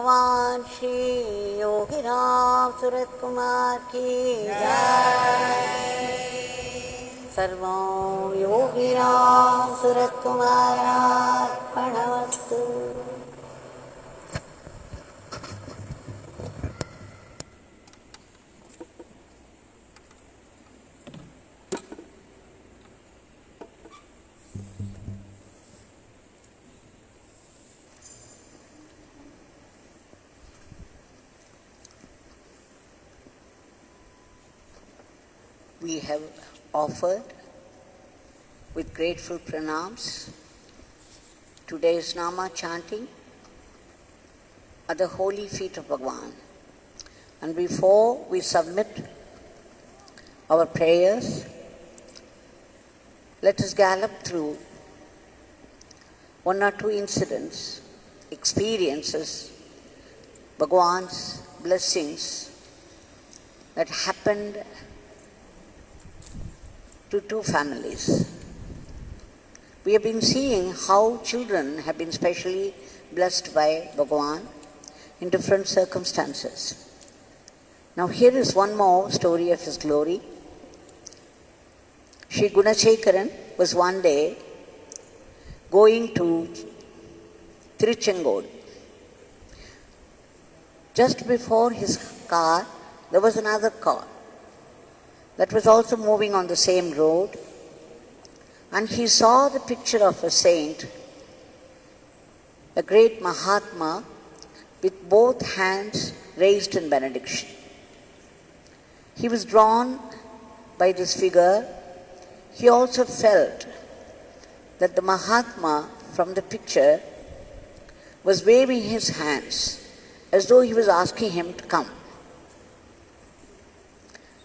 Bhagwan Shri Yogi Ramsuratkumar ki Jai. Sarvam Yogi Ramsuratkumar Arpanamastu. We have offered with grateful pranams today's Nama chanting at the holy feet of Bhagwan. And before we submit our prayers, let us gallop through one or two incidents, experiences, Bhagwan's blessings that happened to two families. We have been seeing how children have been specially blessed by Bhagwan in different circumstances. Now here is one more story of his glory. Shri Gunasekaran was one day going to Thiruchengode. Just before his car, there was another car that was also moving on the same road, and he saw the picture of a saint, a great Mahatma, with both hands raised in benediction. He was drawn by this figure. He also felt that the Mahatma from the picture was waving his hands as though he was asking him to come.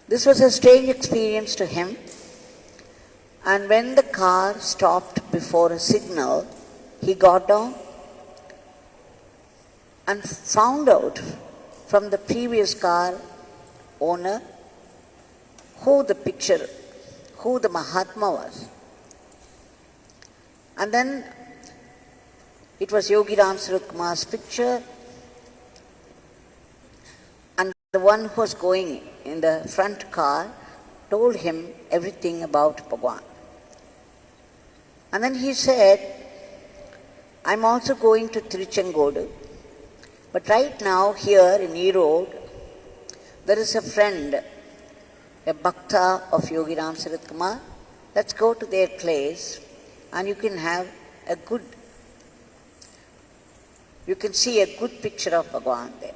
This was a strange experience to him, and when the car stopped before a signal, he got down and found out from the previous car owner who the Mahatma was. And then it was Yogi Ramsuratkumar's picture, and the one who was going in the front car told him everything about Bhagwan. And then he said, I'm also going to Thiruchengode, but right now here in Erode, there is a friend, a bhakta of Yogi Ramsuratkumar. Let's go to their place and you can see a good picture of Bhagwan there.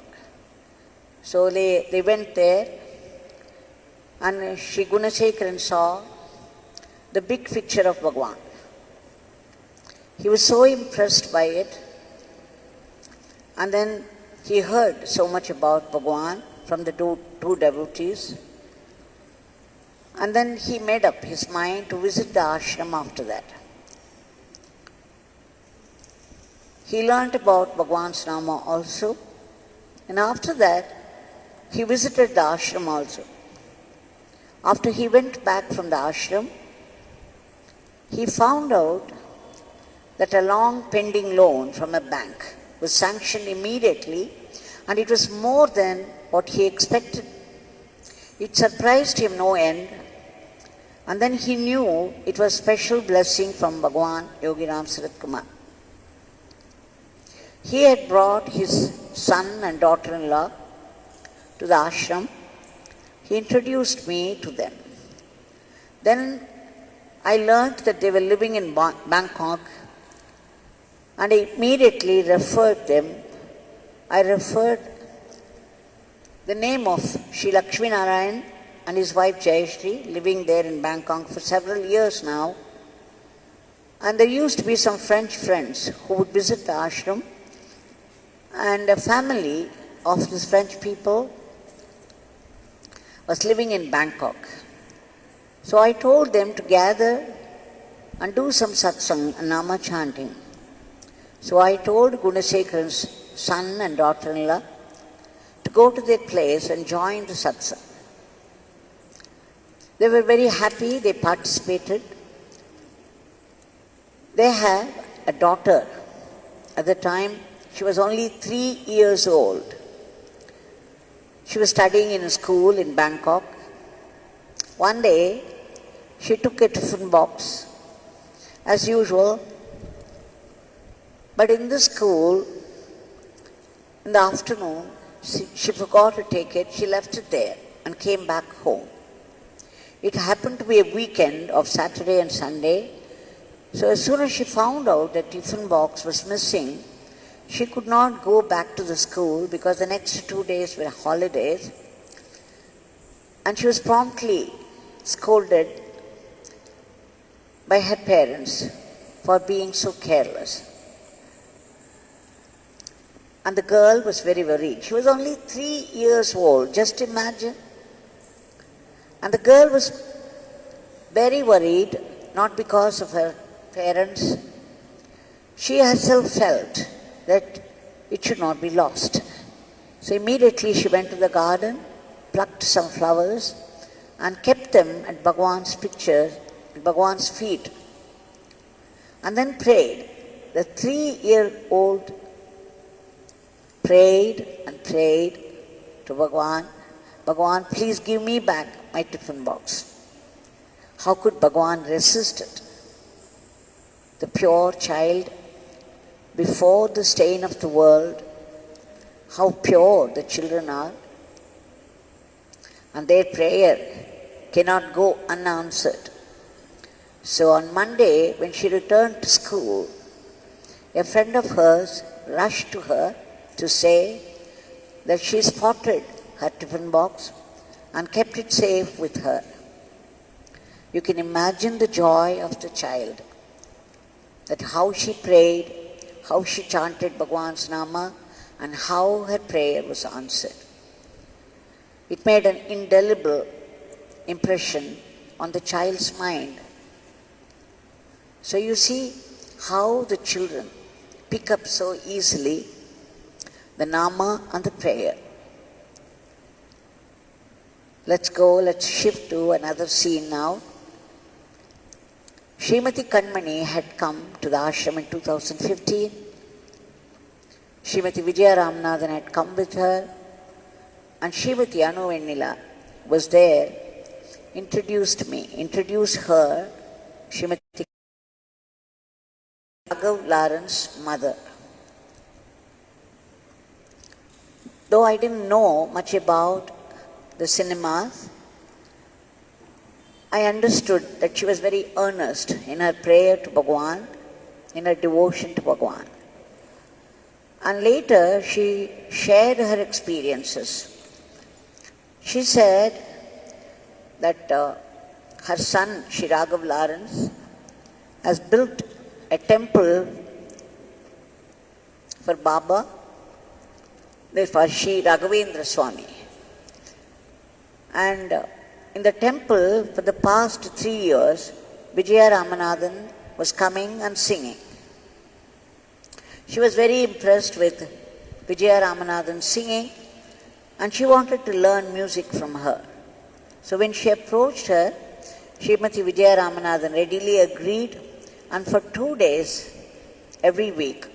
So they went there, and Shri Gunasekaran saw the big picture of Bhagwan. He was so impressed by it, and then he heard so much about Bhagwan from the two devotees, and then he made up his mind to visit the ashram after that. He learnt about Bhagwan's Nama also, and after that he visited the ashram also. After he went back from the ashram, he found out that a long pending loan from a bank was sanctioned immediately, and it was more than what he expected. It surprised him no end, and then he knew it was special blessing from Bhagwan Yogi Ramsuratkumar. He had brought his son and daughter-in-law to the ashram. He introduced me to them. Then I learnt that they were living in Bangkok, and I immediately referred them. I referred the name of Shri Lakshmi Narayan and his wife Jayashri, living there in Bangkok for several years now. And there used to be some French friends who would visit the ashram, and a family of these French people was living in Bangkok. So I told them to gather and do some satsang and nama chanting. So I told Gunasekaran's son and daughter-in-law to go to their place and join the satsang. They were very happy, they participated. They had a daughter. At the time, She was only 3 years old. She was studying in a school in Bangkok. One day, she took a tiffin box, as usual, but in the school, in the afternoon, she forgot to take it. She left it there and came back home. It happened to be a weekend of Saturday and Sunday, so as soon as she found out that tiffin box was missing, she could not go back to the school because the next 2 days were holidays, and she was promptly scolded by her parents for being so careless. And the girl was very worried. She was only 3 years old, just imagine. And the girl was very worried, not because of her parents. She herself felt that it should not be lost. So immediately she went to the garden, plucked some flowers, and kept them at Bhagwan's picture, at Bhagwan's feet, and then prayed. The 3-year-old prayed and prayed to Bhagwan, Bhagwan, please give me back my tiffin box. How could Bhagwan resist it? The pure child, before the stain of the world, how pure the children are, and their prayer cannot go unanswered. So on Monday, when she returned to school, a friend of hers rushed to her to say that she spotted her tiffin box and kept it safe with her. You can imagine the joy of the child, that how she prayed, how she chanted Bhagwan's Nama, and how her prayer was answered. It made an indelible impression on the child's mind. So you see how the children pick up so easily the Nama and the prayer. Let's shift to another scene now. Srimati Kanmani had come to the ashram in 2015. Srimati Vijaya Ramanathan had come with her, and Srimati Anu Vennila was there, introduced her, Srimati Raghava Lawrence's mother. Though I didn't know much about the cinemas, I understood that she was very earnest in her prayer to Bhagwan, in her devotion to Bhagwan. And later she shared her experiences. She said that her son, Shri Raghava Lawrence, has built a temple for Baba, for Shri Raghavendra Swami. And in the temple for the past 3 years, Vijaya Ramanathan was coming and singing. She was very impressed with Vijaya Ramanathan singing, and she wanted to learn music from her. So when she approached her, Srimati Vijaya Ramanathan readily agreed, and for 2 days every week,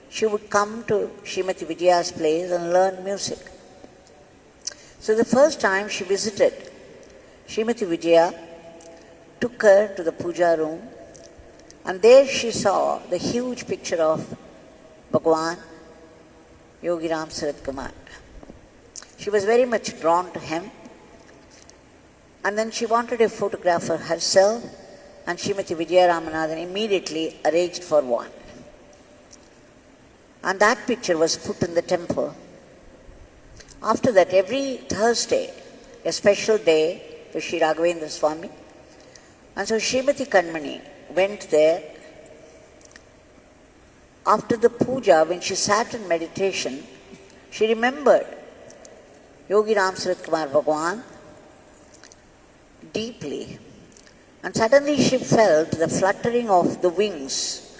she would come to Srimati Vijaya's place and learn music. So the first time she visited, Srimati Vijaya took her to the puja room, and there she saw the huge picture of Bhagwan, Yogi Ramsuratkumar. She was very much drawn to him, and then she wanted a photograph for herself, and Srimati Vijaya Ramanathan immediately arranged for one. And that picture was put in the temple. After that, every Thursday, a special day for Shri Raghavendra Swami. And so Srimati Kanmani went there. After the puja, when she sat in meditation, she remembered Yogi Ramsuratkumar Bhagwan deeply. And suddenly she felt the fluttering of the wings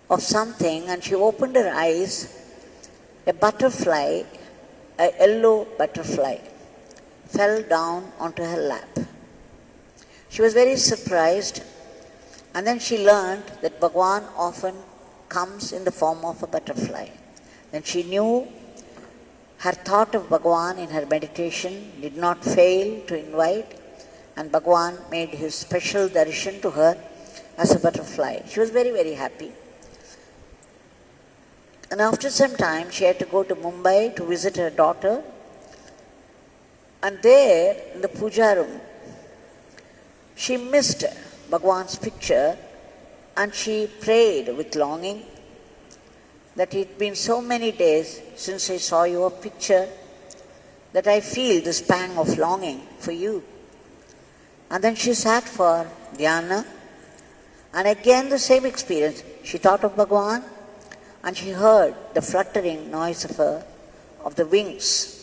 of something, and she opened her eyes. A butterfly, a yellow butterfly, fell down onto her lap. She was very surprised, and then she learned that Bhagwan often comes in the form of a butterfly. Then she knew her thought of Bhagwan in her meditation did not fail to invite, and Bhagwan made his special darshan to her as a butterfly. She was very, very happy. And after some time, she had to go to Mumbai to visit her daughter. And there, in the puja room, she missed Bhagwan's picture, and she prayed with longing that it had been so many days since I saw your picture that I feel this pang of longing for you. And then she sat for dhyana, and again the same experience. She thought of Bhagwan, and she heard the fluttering noise of the wings.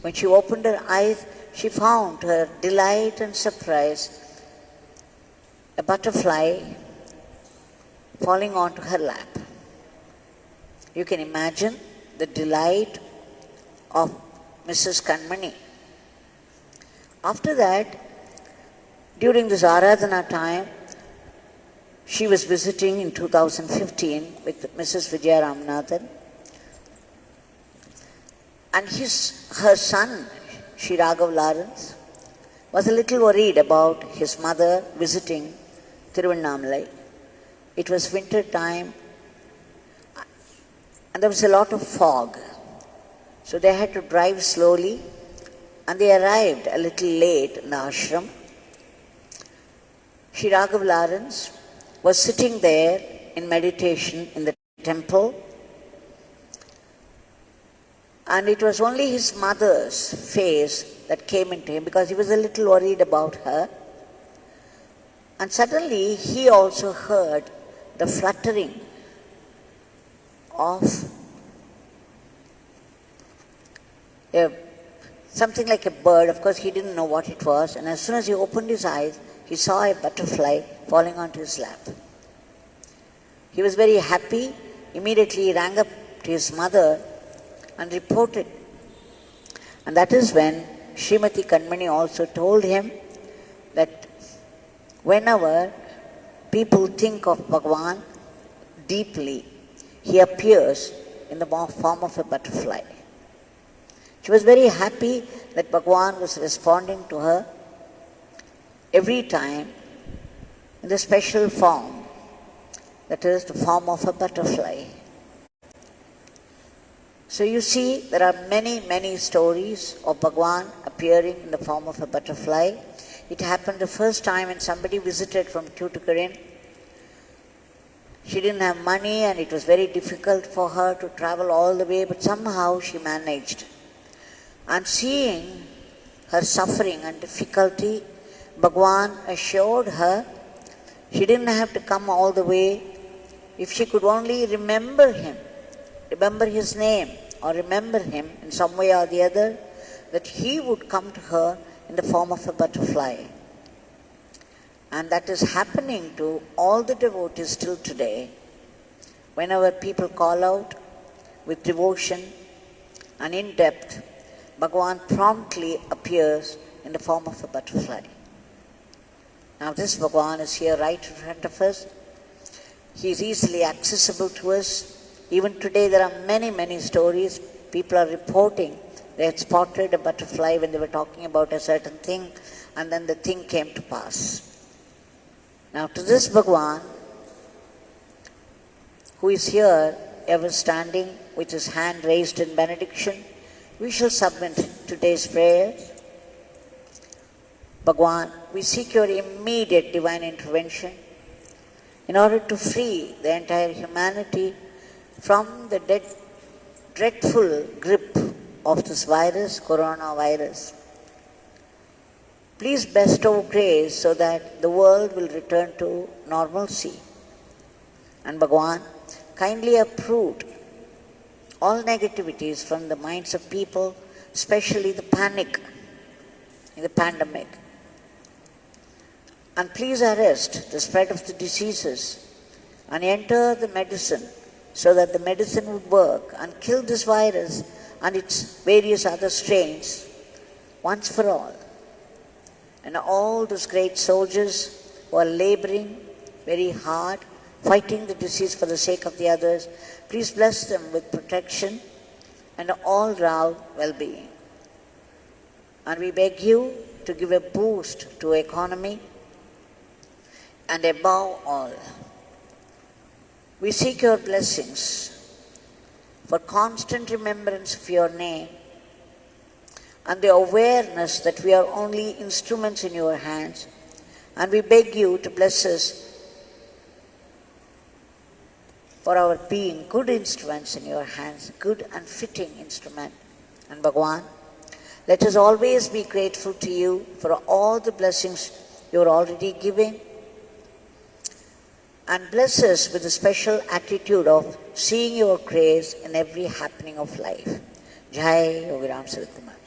When she opened her eyes, she found to her delight and surprise a butterfly falling onto her lap. You can imagine the delight of Mrs. Kanmani. After that, during this Aradhana time, she was visiting in 2015 with Mrs. Vijaya Ramanathan. And her son, Shri Raghava Lawrence, was a little worried about his mother visiting Tiruvannamalai. It was winter time, and there was a lot of fog. So they had to drive slowly, and they arrived a little late in the ashram. Shri Raghava Lawrence was sitting there in meditation in the temple, and it was only his mother's face that came into him because he was a little worried about her. And suddenly he also heard the fluttering of something like a bird. Of course, he didn't know what it was. And as soon as he opened his eyes, he saw a butterfly falling onto his lap. He was very happy. Immediately he rang up to his mother and reported. And that is when Srimati Kanmani also told him that whenever people think of Bhagwan deeply, he appears in the form of a butterfly. She was very happy that Bhagwan was responding to her every time in the special form, that is the form of a butterfly. So you see, there are many, many stories of Bhagwan appearing in the form of a butterfly. It happened the first time when somebody visited from Tuticorin. She didn't have money and it was very difficult for her to travel all the way, but somehow she managed. And seeing her suffering and difficulty, Bhagwan assured her she didn't have to come all the way. If she could only remember him, remember his name, or remember him in some way or the other, that he would come to her in the form of a butterfly. And that is happening to all the devotees till today. Whenever people call out with devotion and in depth, Bhagwan promptly appears in the form of a butterfly. Now this Bhagwan is here right in front of us. He is easily accessible to us. Even today there are many, many stories. People are reporting they had spotted a butterfly when they were talking about a certain thing, and then the thing came to pass. Now to this Bhagwan, who is here ever standing with his hand raised in benediction, we shall submit today's prayers. Bhagwan, we seek your immediate divine intervention in order to free the entire humanity from the dreadful grip of this virus, coronavirus. Please bestow grace so that the world will return to normalcy. And Bhagwan, kindly uproot all negativities from the minds of people, especially the panic in the pandemic. And please arrest the spread of the diseases and enter the medicine so that the medicine would work and kill this virus and its various other strains once for all. And all those great soldiers who are laboring very hard fighting the disease for the sake of the others. Please bless them with protection and all-round well-being. And we beg you to give a boost to economy, and above all, we seek your blessings for constant remembrance of your name and the awareness that we are only instruments in your hands. And we beg you to bless us for our being good instruments in your hands, good and fitting instrument. And Bhagwan, let us always be grateful to you for all the blessings you are already giving, and bless us with a special attitude of seeing your grace in every happening of life. Jai Yogi Ramsuratkumar.